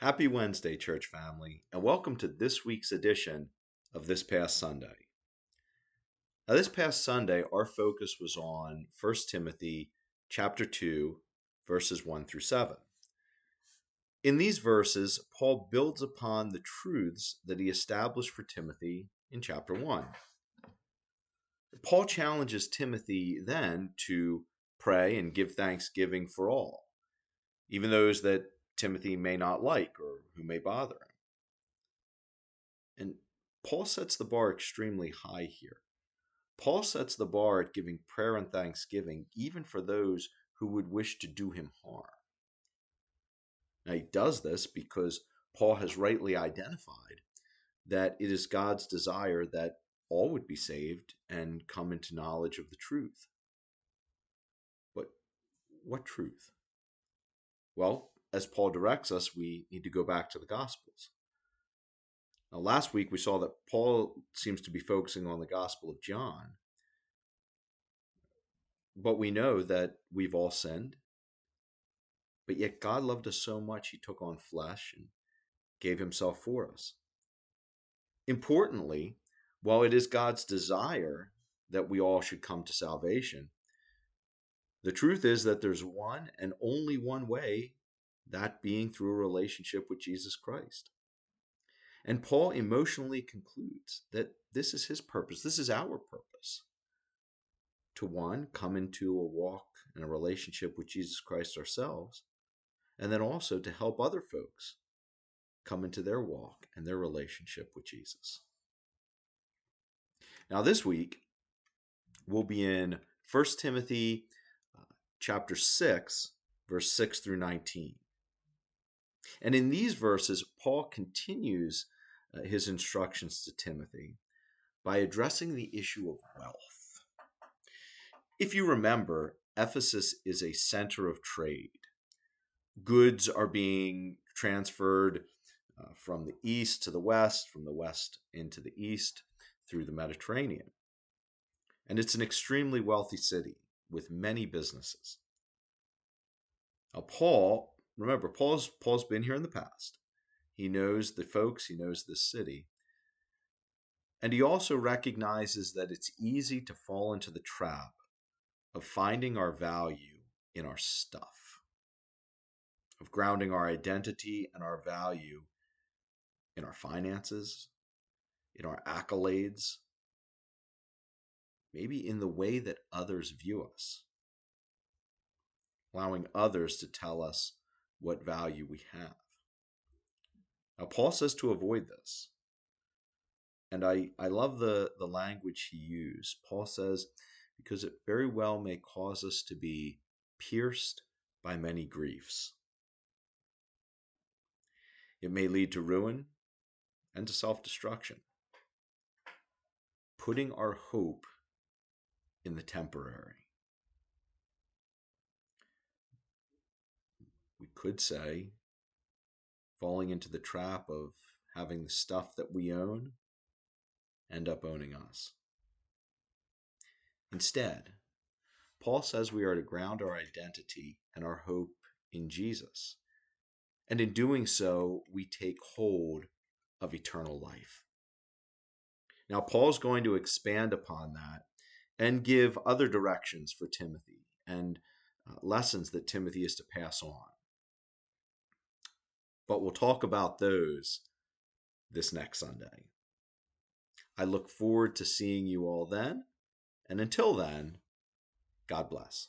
Happy Wednesday, church family, and welcome to this week's edition of This Past Sunday. Now, this past Sunday, our focus was on 1 Timothy chapter 2, verses 1 through 7. In these verses, Paul builds upon the truths that he established for Timothy in chapter 1. Paul challenges Timothy then to pray and give thanksgiving for all, even those that Timothy may not like or who may bother him. And Paul sets the bar extremely high here. Paul sets the bar at giving prayer and thanksgiving even for those who would wish to do him harm. Now, he does this because Paul has rightly identified that it is God's desire that all would be saved and come into knowledge of the truth. But what truth? Well, as Paul directs us, we need to go back to the Gospels. Now, last week we saw that Paul seems to be focusing on the Gospel of John, but we know that we've all sinned, but yet God loved us so much he took on flesh and gave himself for us. Importantly, while it is God's desire that we all should come to salvation, the truth is that there's one and only one way, that being through a relationship with Jesus Christ. And Paul emotionally concludes that this is his purpose, this is our purpose. To one, come into a walk and a relationship with Jesus Christ ourselves, and then also to help other folks come into their walk and their relationship with Jesus. Now this week, we'll be in 1 Timothy chapter 6, verse 6 through 19. And in these verses, Paul continues his instructions to Timothy by addressing the issue of wealth. If you remember, Ephesus is a center of trade. Goods are being transferred from the east to the west, from the west into the east, through the Mediterranean. And it's an extremely wealthy city with many businesses. Now, Paul's been here in the past. He knows the folks, he knows this city. And he also recognizes that it's easy to fall into the trap of finding our value in our stuff, of grounding our identity and our value in our finances, in our accolades, maybe in the way that others view us, allowing others to tell us what value we have. Now, Paul says to avoid this. And I love the language he used. Paul says, because it very well may cause us to be pierced by many griefs. It may lead to ruin and to self-destruction. Putting our hope in the temporary. We could say, falling into the trap of having the stuff that we own end up owning us. Instead, Paul says we are to ground our identity and our hope in Jesus. And in doing so, we take hold of eternal life. Now, Paul's going to expand upon that and give other directions for Timothy and lessons that Timothy is to pass on. But we'll talk about those this next Sunday. I look forward to seeing you all then. And until then, God bless.